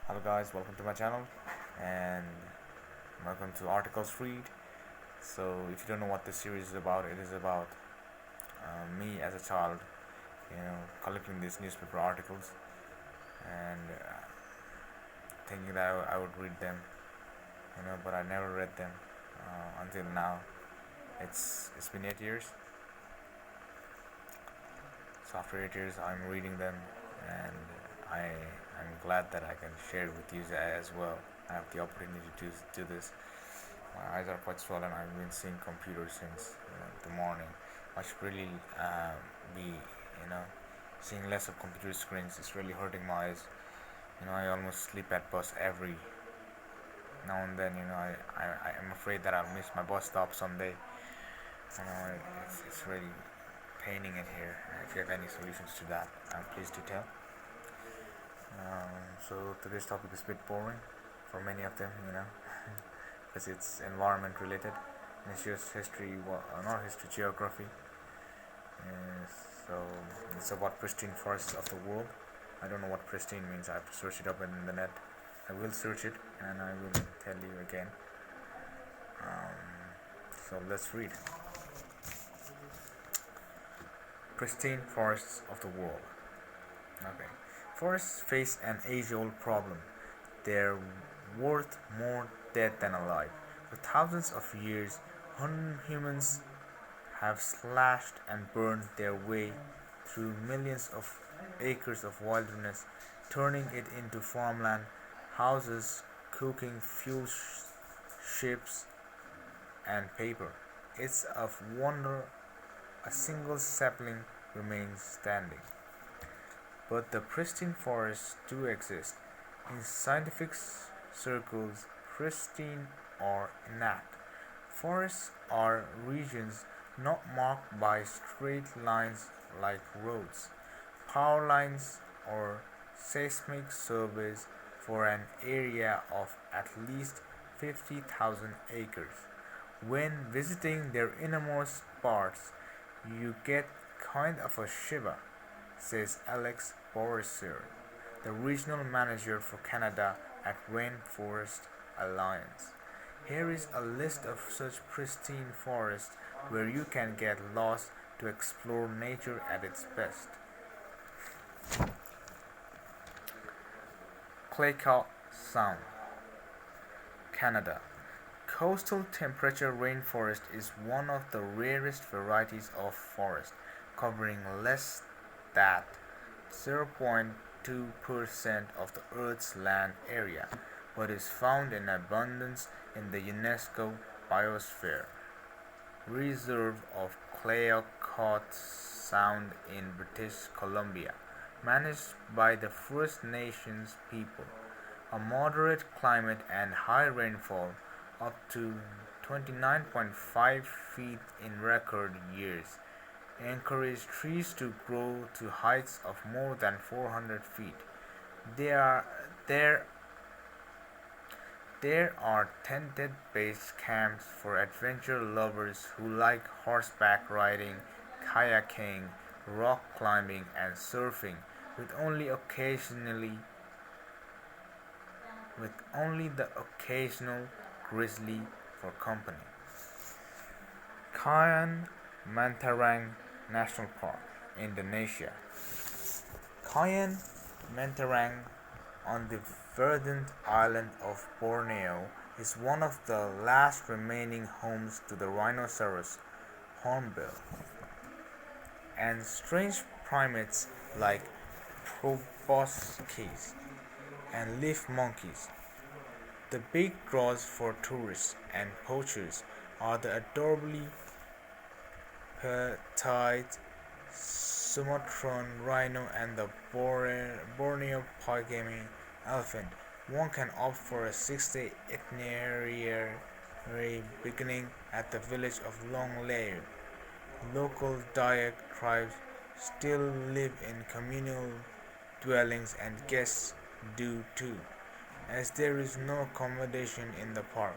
Hello guys, welcome to my channel and welcome to Articles Read. So if you don't know what this series is about, it is about me as a child, collecting these newspaper articles and thinking that I would read them, but I never read them until now. It's been 8 years. So after 8 years, I'm reading them, and I'm glad that I can share it with you as well. I have the opportunity to do this. My eyes are quite swollen. I've been seeing computers since the morning. I should really be, seeing less of computer screens. It's really hurting my eyes. I almost sleep at bus every now and then. I'm afraid that I'll miss my bus stop someday. It's really paining it here. If you have any solutions to that, please do tell. So today's topic is a bit boring for many of them, because it's environment related. And it's just history, not history, geography. Uh, so it's about pristine forests of the world. I don't know what pristine means. I have to search it up in the net. I will search it and I will tell you again. So let's read. Pristine forests of the world. Okay. Forests face an age-old problem. They're worth more dead than alive. For thousands of years, humans have slashed and burned their way through millions of acres of wilderness, turning it into farmland, houses, cooking fuel, ships, and paper. It's a wonder a single sapling remains standing. But the pristine forests do exist. In scientific circles, pristine or intact forests are regions not marked by straight lines like roads, power lines, or seismic surveys for an area of at least 50,000 acres. When visiting their innermost parts, you get kind of a shiver, says Alex Borisser, the regional manager for Canada at Rainforest Alliance. Here is a list of such pristine forests where you can get lost to explore nature at its best. Claycock Sound, Canada. Coastal temperature rainforest is one of the rarest varieties of forest, covering less than 0.2% of the Earth's land area, but is found in abundance in the UNESCO Biosphere Reserve of Claycock Sound in British Columbia, managed by the First Nations people. A moderate climate and high rainfall, up to 29.5 feet in record years, encourage trees to grow to heights of more than 400 feet. There are, there, there are tented base camps for adventure lovers who like horseback riding, kayaking, rock climbing, and surfing, with only occasionally with only the occasional grizzly for company. Kayan Mantarang National Park, Indonesia. Kayan Mantarang on the verdant island of Borneo is one of the last remaining homes to the rhinoceros hornbill and strange primates like proboscis and leaf monkeys. The big draws for tourists and poachers are the adorably petite Sumatran rhino and the Borneo pygmy elephant. One can opt for a 6-day itinerary beginning at the village of Long Lair. Local Dayak tribes still live in communal dwellings and guests do too, as there is no accommodation in the park.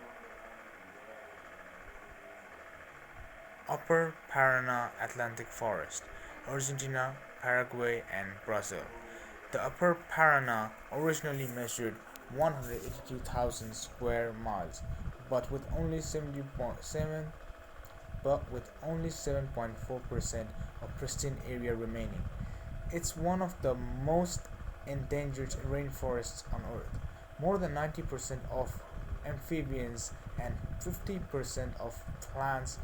Upper Paraná Atlantic Forest, Argentina, Paraguay, and Brazil. The Upper Paraná originally measured 182,000 square miles, but with only 7.4% of pristine area remaining. It's one of the most endangered rainforests on Earth. More than 90% of amphibians and 50% of plants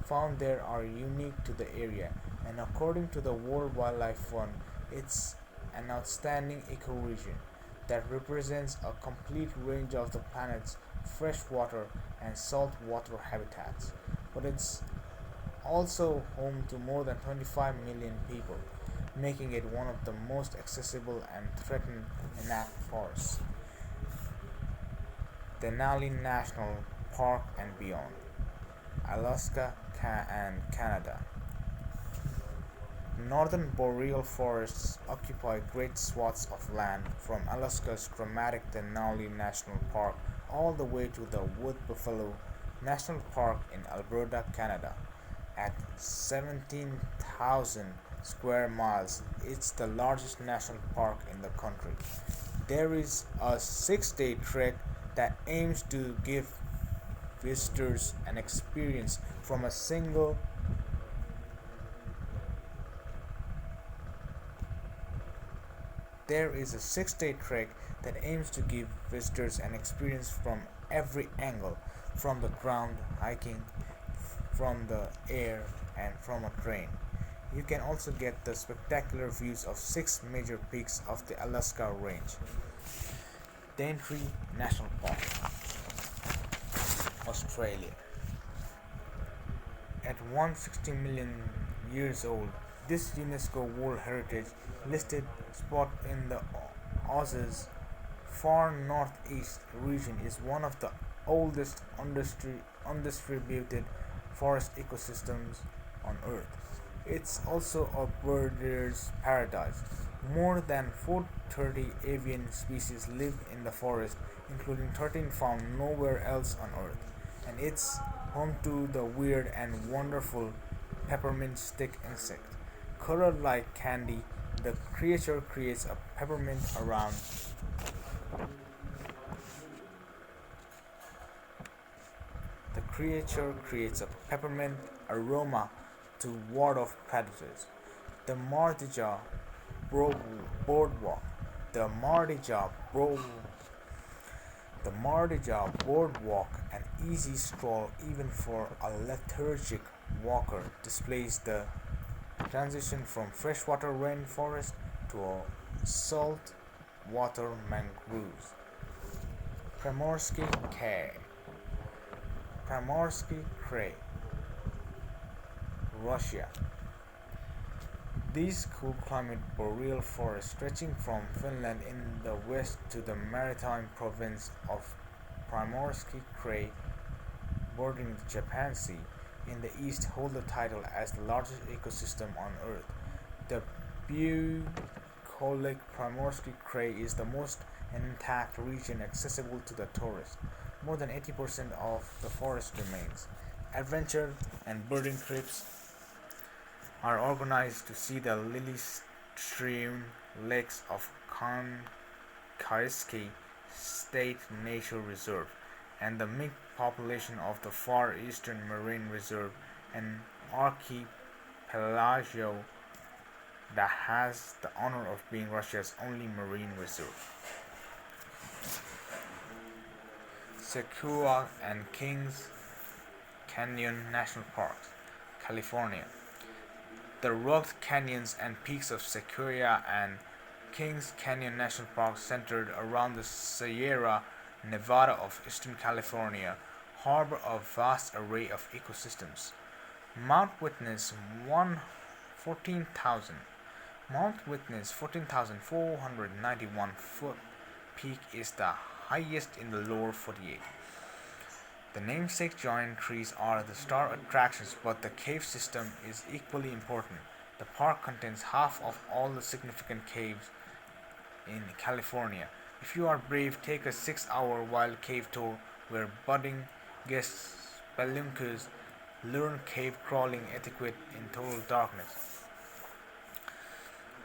found there are unique to the area, and according to the World Wildlife Fund, it's an outstanding ecoregion that represents a complete range of the planet's freshwater and saltwater habitats. But it's also home to more than 25 million people, making it one of the most accessible and threatened intact forests. Denali National Park and beyond, Alaska and Canada. Northern boreal forests occupy great swaths of land from Alaska's dramatic Denali National Park all the way to the Wood Buffalo National Park in Alberta, Canada. At 17,000 square miles, it's the largest national park in the country. There is a 6-day trek that aims to give visitors an experience from a single There is a 6-day trek that aims to give visitors an experience from every angle, from the ground, hiking, from the air, and from a train. You can also get the spectacular views of 6 major peaks of the Alaska Range. Daintree National Park, Australia. At 160 million years old, this UNESCO World Heritage listed spot in the Aussies far northeast region is one of the oldest undistributed forest ecosystems on Earth. It's also a birder's paradise. More than 430 avian species live in the forest, including 13 found nowhere else on Earth, and it's home to the weird and wonderful peppermint stick insect. Colored like candy, the creature creates a peppermint around The creature creates a peppermint aroma to ward off predators. The Mardija Boardwalk. The Mardija Bro- the Mardija Boardwalk, an easy stroll even for a lethargic walker, displays the transition from freshwater rainforest to salt water mangroves. Primorsky Kray. Primorsky Kray, Russia. These cool climate boreal forests stretching from Finland in the west to the maritime province of Primorsky Kray bordering the Japan Sea in the east hold the title as the largest ecosystem on Earth. The bucolic Primorsky Kray is the most intact region accessible to the tourist. More than 80% of the forest remains. Adventure and birding trips are organized to see the lily strewn lakes of Kankaiski State Nature Reserve and the mink population of the Far Eastern Marine Reserve, an archipelago that has the honor of being Russia's only marine reserve. Sequoia and Kings Canyon National Parks, California. The rugged canyons and peaks of Sequoia and Kings Canyon National Park, centered around the Sierra Nevada of Eastern California, harbor a vast array of ecosystems. Mount Witness 14,000 Mount Witness 14,491-foot peak is the highest in the lower 48. The namesake giant trees are the star attractions, but the cave system is equally important. The park contains half of all the significant caves in California. If you are brave, take a 6-hour wild cave tour where budding guests spelunkus learn cave crawling etiquette in total darkness.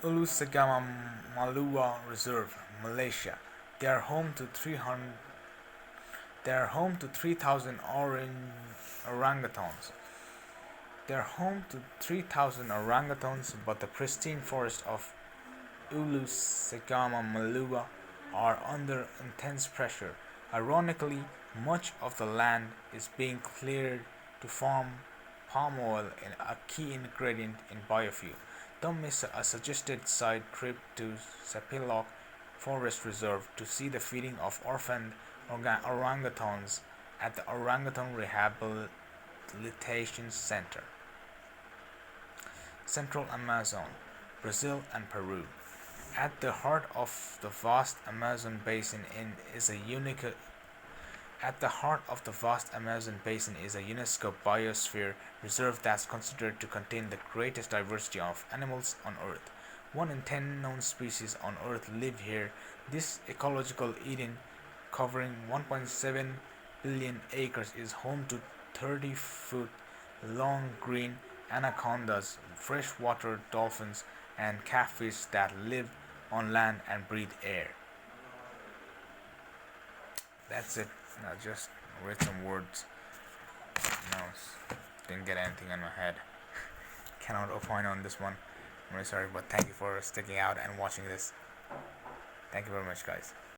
Ulu Sagama Malua Reserve, Malaysia. They are home to 300. They are home to 3,000 orange orangutans. They are home to 3,000 orangutans, but the pristine forest of Ulu Segama Malua are under intense pressure. Ironically, much of the land is being cleared to farm palm oil, a key ingredient in biofuel. Don't miss a suggested side trip to Sepilok Forest Reserve to see the feeding of orphaned orangutans at the Orangutan Rehabilitation Center. Central Amazon, Brazil and Peru. At the heart of the vast Amazon basin is a unique at the heart of the vast Amazon basin is a UNESCO biosphere reserve that's considered to contain the greatest diversity of animals on Earth. 1 in 10 known species on Earth live here. This ecological Eden, covering 1.7 billion acres, is home to 30-foot long green anacondas, freshwater dolphins, and catfish that live on land and breathe air. That's it. I just read some words. No, didn't get anything on my head. Cannot opine on this one. I'm really sorry, but thank you for sticking out and watching this. Thank you very much, guys.